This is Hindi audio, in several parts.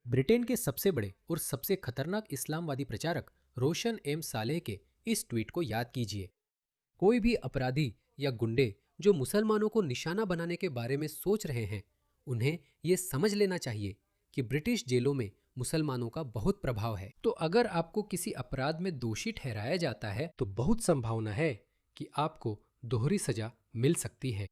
ब्रिटेन के सबसे बड़े और सबसे खतरनाक इस्लामवादी प्रचारक रोशन एम सालेह के इस ट्वीट को याद कीजिए। कोई भी अपराधी या गुंडे जो मुसलमानों को निशाना बनाने के बारे में सोच रहे हैं, उन्हें ये समझ लेना चाहिए कि ब्रिटिश जेलों में मुसलमानों का बहुत प्रभाव है। तो अगर आपको किसी अपराध में दोषी ठहराया जाता है तो बहुत संभावना है कि आपको दोहरी सजा मिल सकती है।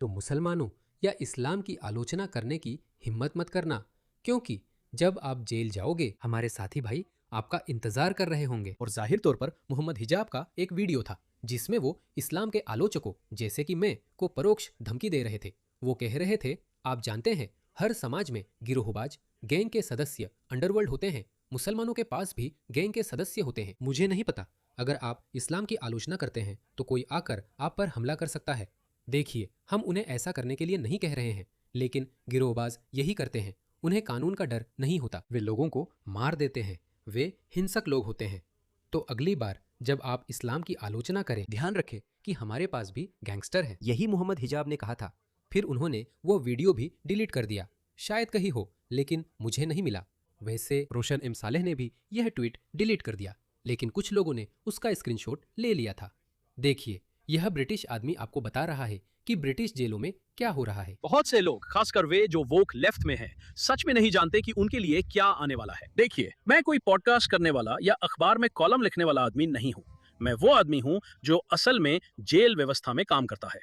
तो मुसलमानों या इस्लाम की आलोचना करने की हिम्मत मत करना, क्योंकि जब आप जेल जाओगे हमारे साथी भाई आपका इंतजार कर रहे होंगे। और जाहिर तौर पर मोहम्मद हिजाब का एक वीडियो था जिसमें वो इस्लाम के आलोचकों जैसे कि मैं को परोक्ष धमकी दे रहे थे। वो कह रहे थे, आप जानते हैं हर समाज में गिरोहबाज, गैंग के सदस्य, अंडरवर्ल्ड होते हैं। मुसलमानों के पास भी गैंग के सदस्य होते हैं। मुझे नहीं पता, अगर आप इस्लाम की आलोचना करते हैं तो कोई आकर आप पर हमला कर सकता है। देखिए, हम उन्हें ऐसा करने के लिए नहीं कह रहे हैं, लेकिन गिरोहबाज यही करते हैं। उन्हें कानून का डर नहीं होता, वे लोगों को मार देते हैं। वे हिंसक लोग होते हैं। तो अगली बार जब आप इस्लाम की आलोचना करें, ध्यान रखें कि हमारे पास भी गैंगस्टर हैं। यही मोहम्मद हिजाब ने कहा था। फिर उन्होंने वो वीडियो भी डिलीट कर दिया। शायद कहीं हो, लेकिन मुझे नहीं मिला। वैसे रोशन एम सालेह ने भी यह ट्वीट डिलीट कर दिया, लेकिन कुछ लोगों ने उसका स्क्रीनशॉट ले लिया था। देखिए, यह ब्रिटिश आदमी आपको बता रहा है कि ब्रिटिश जेलों में क्या हो रहा है। बहुत से लोग, खासकर वे जो वोक लेफ्ट में हैं, सच में नहीं जानते कि उनके लिए क्या आने वाला है। देखिए, मैं कोई पॉडकास्ट करने वाला या अखबार में कॉलम लिखने वाला आदमी नहीं हूं। मैं वो आदमी हूं जो असल में जेल व्यवस्था में काम करता है।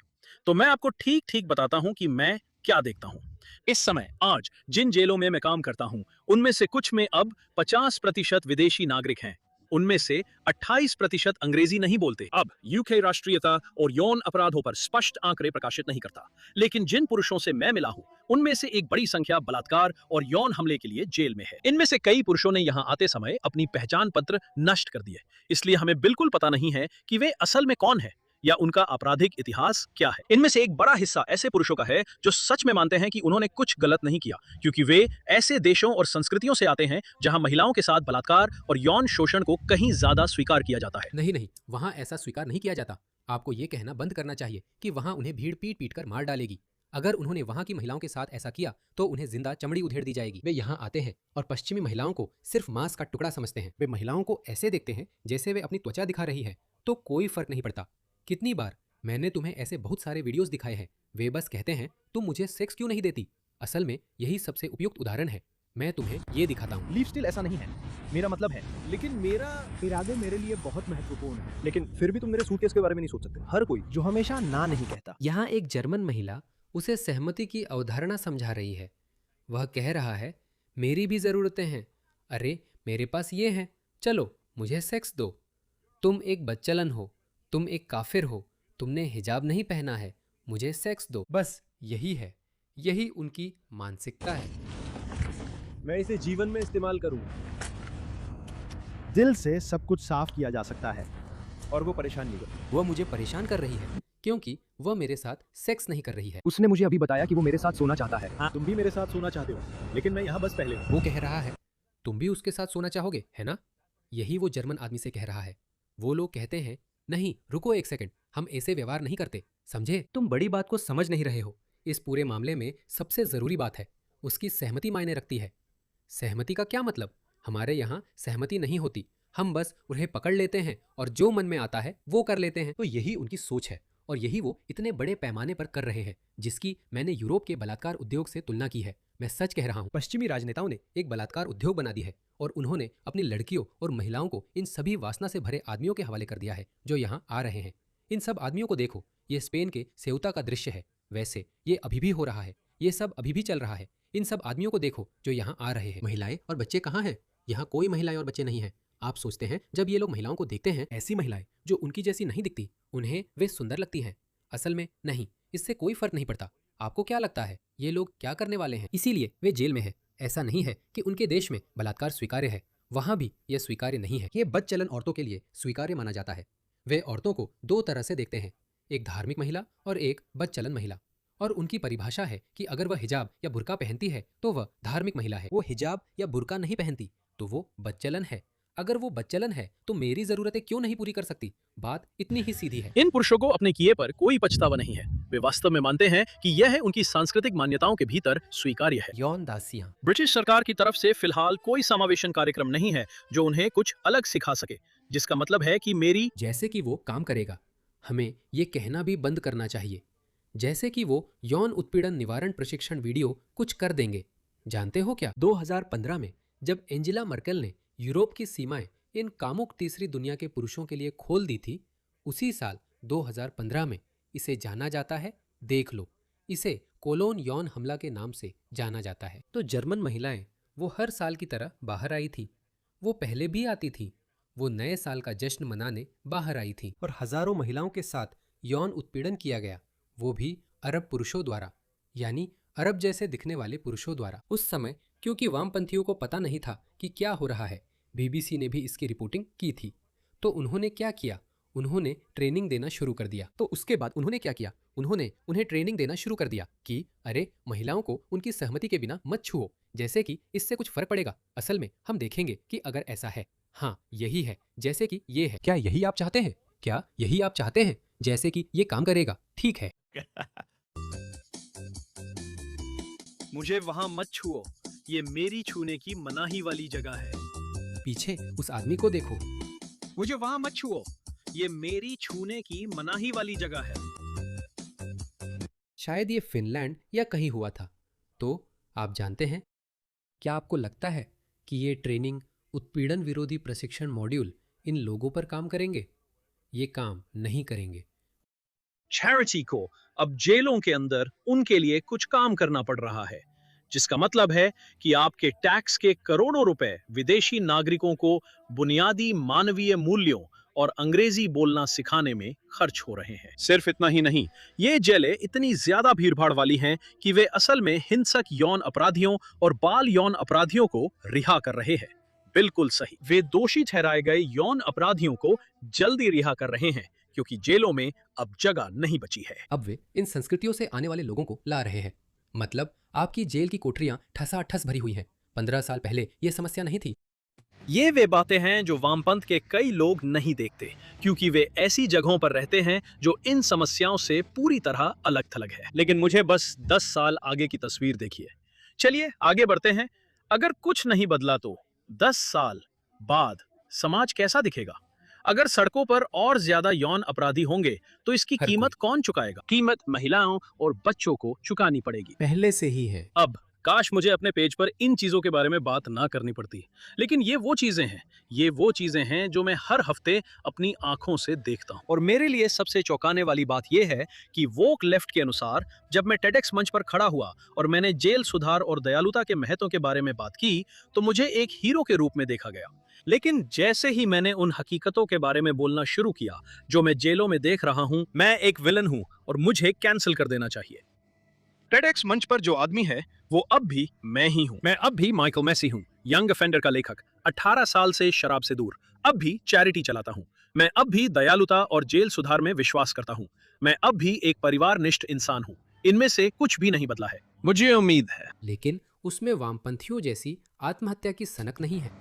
तो मैं आपको ठीक ठीक बताता हूं कि मैं क्या देखता हूं। इस समय आज जिन जेलों में मैं काम करता हूं, उनमें से कुछ में अब 50% विदेशी नागरिक हैं। उनमें से 28% अंग्रेजी नहीं बोलते। अब यूके राष्ट्रीयता और यौन अपराधों पर स्पष्ट आंकड़े प्रकाशित नहीं करता, लेकिन जिन पुरुषों से मैं मिला हूं, उनमें से एक बड़ी संख्या बलात्कार और यौन हमले के लिए जेल में है। इनमें से कई पुरुषों ने यहां आते समय अपनी पहचान पत्र नष्ट कर दिए, इसलिए हमें बिल्कुल पता नहीं है कि वे असल में कौन है या उनका आपराधिक इतिहास क्या है। इनमें से एक बड़ा हिस्सा ऐसे पुरुषों का है जो सच में मानते हैं कि उन्होंने कुछ गलत नहीं किया, क्योंकि वे ऐसे देशों और संस्कृतियों से आते हैं जहां महिलाओं के साथ बलात्कार और यौन शोषण को कहीं ज्यादा स्वीकार किया जाता है। नहीं नहीं, वहां ऐसा स्वीकार नहीं किया जाता। आपको ये कहना बंद करना चाहिए कि वहां उन्हें भीड़ पीट पीट कर मार डालेगी। अगर उन्होंने वहां की महिलाओं के साथ ऐसा किया तो उन्हें जिंदा चमड़ी उधेड़ दी जाएगी। वे यहाँ आते हैं और पश्चिमी महिलाओं को सिर्फ मांस का टुकड़ा समझते हैं। वे महिलाओं को ऐसे देखते हैं जैसे वे अपनी त्वचा दिखा रही है, तो कोई फर्क नहीं पड़ता। कितनी बार मैंने तुम्हें ऐसे बहुत सारे वीडियोस दिखाए हैं। वे बस कहते हैं, तुम मुझे सेक्स क्यों नहीं देती। असल में यही सबसे उपयुक्त उदाहरण है। मैं तुम्हें ये दिखाता हूँ। लीफ स्टिल ऐसा नहीं है, मेरा मतलब है। लेकिन मेरा इरादे मेरे लिए बहुत महत्वपूर्ण है। लेकिन फिर भी तुम मेरे सूटकेस के बारे में नहीं सोच सकते। हर कोई जो हमेशा ना नहीं कहता। यहाँ एक जर्मन महिला उसे सहमति की अवधारणा समझा रही है। वह कह रहा है, मेरी भी ज़रूरतें हैं। अरे, मेरे पास ये हैं, चलो मुझे सेक्स दो। तुम एक बच्चलन हो, तुम एक काफिर हो, तुमने हिजाब नहीं पहना है, मुझे सेक्स दो। बस यही है, यही उनकी मानसिकता है। मैं इसे जीवन में इस्तेमाल करूँ। दिल से सब कुछ साफ किया जा सकता है और वो परेशान नहीं करती। वह मुझे परेशान कर रही है क्योंकि वह मेरे साथ सेक्स नहीं कर रही है। उसने मुझे अभी बताया कि वो मेरे साथ सोना चाहता है। हाँ, तुम भी मेरे साथ सोना चाहते हो, लेकिन मैं यहाँ बस पहले हूँ। वो कह रहा है, तुम भी उसके साथ सोना चाहोगे, है ना? यही वो जर्मन आदमी से कह रहा है। वो लोग कहते हैं, नहीं रुको एक सेकंड, हम ऐसे व्यवहार नहीं करते, समझे? तुम बड़ी बात को समझ नहीं रहे हो। इस पूरे मामले में सबसे जरूरी बात है, उसकी सहमति मायने रखती है। सहमति का क्या मतलब? हमारे यहाँ सहमति नहीं होती। हम बस उन्हें पकड़ लेते हैं और जो मन में आता है वो कर लेते हैं। तो यही उनकी सोच है और यही वो इतने बड़े पैमाने पर कर रहे हैं, जिसकी मैंने यूरोप के बलात्कार उद्योग से तुलना की है। मैं सच कह रहा हूँ। पश्चिमी राजनेताओं ने एक बलात्कार उद्योग बना दी है और उन्होंने अपनी लड़कियों और महिलाओं को इन सभी वासना से भरे आदमियों के हवाले कर दिया है जो यहाँ आ रहे हैं। इन सब आदमियों को देखो, ये स्पेन के सेउता का दृश्य है। वैसे ये अभी भी हो रहा है, ये सब अभी भी चल रहा है। इन सब आदमियों को देखो जो यहाँ आ रहे हैं। महिलाएं और बच्चे कहाँ हैं? यहाँ कोई महिलाएं और बच्चे नहीं हैं। आप सोचते हैं जब ये लोग महिलाओं को देखते हैं, ऐसी महिलाएं जो उनकी जैसी नहीं दिखती, उन्हें वे सुंदर लगती हैं। असल में नहीं, इससे कोई फर्क नहीं पड़ता। आपको क्या लगता है ये लोग क्या करने वाले हैं? इसीलिए वे जेल में है। ऐसा नहीं है कि उनके देश में बलात्कार स्वीकार्य है, वहां भी यह स्वीकार्य नहीं है। ये बदचलन औरतों के लिए स्वीकार्य माना जाता है। वे औरतों को दो तरह से देखते हैं, एक धार्मिक महिला और एक बदचलन महिला। और उनकी परिभाषा है कि अगर वह हिजाब या बुर्का पहनती है तो वह धार्मिक महिला है। वो हिजाब या बुर्का नहीं पहनती तो वो बदचलन है। अगर वो बच्चलन है तो मेरी जरूरतें क्यों नहीं पूरी कर सकती? बात इतनी ही सीधी है। इन पुरुषों को अपने किए पर कोई पछतावा नहीं है। वे वास्तव में मानते हैं कि यह उनकी सांस्कृतिक मान्यताओं के भीतर स्वीकार्य है। यौन दासियां। ब्रिटिश सरकार की तरफ से फिलहाल कोई समावेशन कार्यक्रम नहीं है जो उन्हें कुछ अलग सिखा सके, जिसका मतलब है कि मेरी जैसे कि वो काम करेगा। हमें ये कहना भी बंद करना चाहिए जैसे कि वो यौन उत्पीड़न निवारण प्रशिक्षण वीडियो कुछ कर देंगे। जानते हो क्या, 2015 में जब एंजेला मर्केल ने यूरोप की सीमाएं इन कामुक तीसरी दुनिया के पुरुषों के लिए खोल दी थी, उसी साल 2015 में इसे जाना जाता है, देख लो, इसे कोलोन यौन हमला के नाम से जाना जाता है। तो जर्मन महिलाएं वो हर साल की तरह बाहर आई थी। वो पहले भी आती थी। वो नए साल का जश्न मनाने बाहर आई थी और हजारों महिलाओं के साथ यौन उत्पीड़न किया गया, वो भी अरब पुरुषों द्वारा, यानी अरब जैसे दिखने वाले पुरुषों द्वारा। उस समय क्योंकि वामपंथियों को पता नहीं था कि क्या हो रहा है, बीबीसी ने भी इसकी रिपोर्टिंग की थी। तो उन्होंने क्या किया, उन्होंने ट्रेनिंग देना शुरू कर दिया। तो उसके बाद उन्होंने क्या किया, उन्होंने उन्हें ट्रेनिंग देना शुरू कर दिया कि अरे महिलाओं को उनकी सहमति के बिना मत छुओ, जैसे कि इससे कुछ फर्क पड़ेगा। असल में हम देखेंगे कि अगर ऐसा है, हाँ यही है, जैसे कि ये है, क्या यही आप चाहते हैं? क्या यही आप चाहते हैं? जैसे कि ये काम करेगा, ठीक है। मुझे वहां मत छुओ, ये मेरी छूने की मनाही वाली जगह है। पीछे उस आदमी को देखो। मुझे वहां मत छुओ, ये मेरी छूने की मनाही वाली जगह है। शायद ये फिनलैंड या कहीं हुआ था। तो आप जानते हैं, क्या आपको लगता है कि ये ट्रेनिंग उत्पीड़न विरोधी प्रशिक्षण मॉड्यूल इन लोगों पर काम करेंगे? ये काम नहीं करेंगे। चैरिटी को अब जेलों के अंदर उनके लिए कुछ काम करना पड़ रहा है, जिसका मतलब है कि आपके टैक्स के करोड़ों रुपए विदेशी नागरिकों को बुनियादी मानवीय मूल्यों और अंग्रेजी बोलना सिखाने में खर्च हो रहे हैं। सिर्फ इतना ही नहीं, ये जेलें इतनी ज्यादा भीड़भाड़ वाली हैं कि वे असल में हिंसक यौन अपराधियों और बाल यौन अपराधियों को रिहा कर रहे हैं। बिल्कुल सही, वे दोषी ठहराए गए यौन अपराधियों को जल्दी रिहा कर रहे हैं क्योंकि जेलों में अब जगह नहीं बची है। अब वे इन संस्कृतियों से आने वाले लोगों को ला रहे हैं। मतलब आपकी जेल की कोठरियां ठसाठस भरी हुई हैं। 15 साल पहले ये समस्या नहीं थी। ये वे बातें हैं जो वामपंथ के कई लोग नहीं देखते, क्योंकि वे ऐसी जगहों पर रहते हैं जो इन समस्याओं से पूरी तरह अलग थलग है। लेकिन मुझे बस 10 साल आगे की तस्वीर देखिए। चलिए आगे बढ़ते हैं। अगर कुछ नहीं बदला तो 10 साल बाद समाज कैसा दिखेगा? अगर सड़कों पर और ज्यादा यौन अपराधी होंगे तो इसकी हर कीमत कौन चुकाएगा? कीमत महिलाओं और बच्चों को चुकानी पड़ेगी। पहले से ही है। अब काश मुझे अपने पेज पर इन चीजों के बारे में बात ना करनी पड़ती, लेकिन ये वो चीजें हैं जो मैं हर हफ्ते अपनी आंखों से देखता हूँ। और मेरे लिए सबसे चौंकाने वाली बात यह है कि वोक लेफ्ट के अनुसार जब मैं टेडेक्स मंच पर खड़ा हुआ और मैंने जेल सुधार और दयालुता के महत्व के बारे में बात की, तो मुझे एक हीरो के रूप में देखा गया। लेकिन जैसे ही मैंने उन हकीकतों के बारे में बोलना शुरू किया जो मैं जेलों में देख रहा हूं, मैं एक विलन हूं और मुझे कैंसिल कर देना चाहिए। टेडेक्स मंच पर जो आदमी है वो अब भी मैं ही हूं। मैं अब भी माइकल मैसी हूं, यंग ऑफेंडर का लेखक, 18 साल से शराब से दूर, अब भी चैरिटी चलाता हूं। मैं अब भी दयालुता और जेल सुधार में विश्वास करता हूं। मैं अब भी एक परिवारनिष्ठ इंसान हूं। इनमें से कुछ भी नहीं बदला है, मुझे उम्मीद है। लेकिन उसमें वामपंथियों जैसी आत्महत्या की सनक नहीं है।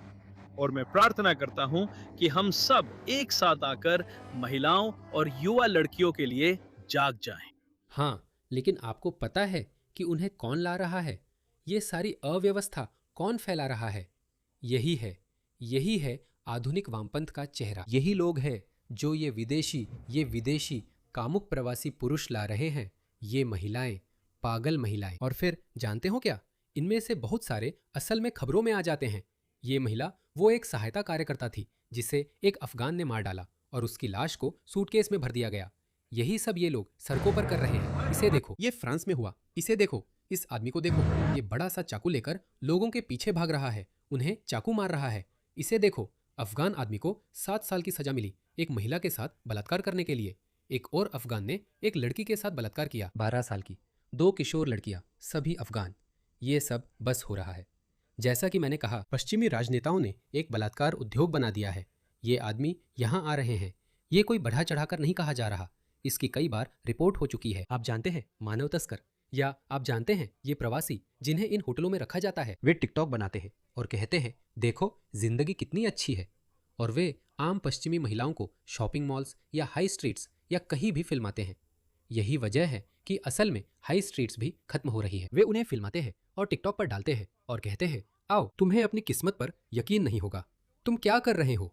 और मैं प्रार्थना करता हूं कि हम सब एक साथ आकर महिलाओं और युवा लड़कियों के लिए जाग जाएं। हाँ, लेकिन आपको पता है कि उन्हें कौन ला रहा है? ये सारी अव्यवस्था कौन फैला रहा है? यही है आधुनिक वामपंथ का चेहरा। यही लोग हैं जो ये विदेशी कामुक प्रवासी पुरुष ला रहे हैं। ये महिलाएं, पागल महिलाएं। और फिर जानते हो क्या, इनमें से बहुत सारे असल में खबरों में आ जाते हैं। ये महिला वो एक सहायता कार्यकर्ता थी जिसे एक अफगान ने मार डाला और उसकी लाश को सूटकेस में भर दिया गया। यही सब ये लोग सड़कों पर कर रहे हैं। इसे देखो, ये फ्रांस में हुआ। इसे देखो, इस आदमी को देखो, ये बड़ा सा चाकू लेकर लोगों के पीछे भाग रहा है, उन्हें चाकू मार रहा है। इसे देखो, अफगान आदमी को 7 साल की सजा मिली एक महिला के साथ बलात्कार करने के लिए। एक और अफगान ने एक लड़की के साथ बलात्कार किया, 12 साल की। 2 किशोर लड़कियां, सभी अफगान। ये सब बस हो रहा है। जैसा कि मैंने कहा, पश्चिमी राजनेताओं ने एक बलात्कार उद्योग बना दिया है। ये आदमी यहाँ आ रहे हैं। ये कोई बढ़ा चढ़ाकर नहीं कहा जा रहा। इसकी कई बार रिपोर्ट हो चुकी है। आप जानते हैं, मानव तस्कर, या आप जानते हैं ये प्रवासी जिन्हें इन होटलों में रखा जाता है। वे टिकटॉक बनाते हैं और कहते हैं, देखो जिंदगी कितनी अच्छी है। और वे आम पश्चिमी महिलाओं को शॉपिंग मॉल्स या हाई स्ट्रीट्स या कहीं भी फिल्माते हैं। यही वजह है कि असल में हाई स्ट्रीट्स भी खत्म हो रही है। वे उन्हें फिल्माते हैं और टिकटॉक पर डालते हैं और कहते हैं, आओ तुम्हें अपनी किस्मत पर यकीन नहीं होगा, तुम क्या कर रहे हो,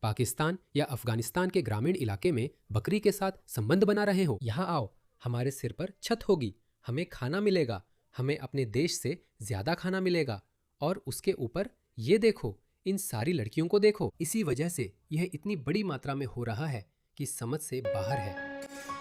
पाकिस्तान या अफगानिस्तान के ग्रामीण इलाके में बकरी के साथ संबंध बना रहे हो, यहाँ आओ, हमारे सिर पर छत होगी, हमें खाना मिलेगा, हमें अपने देश से ज्यादा खाना मिलेगा, और उसके ऊपर ये देखो, इन सारी लड़कियों को देखो। इसी वजह से यह इतनी बड़ी मात्रा में हो रहा है कि समझ से बाहर है।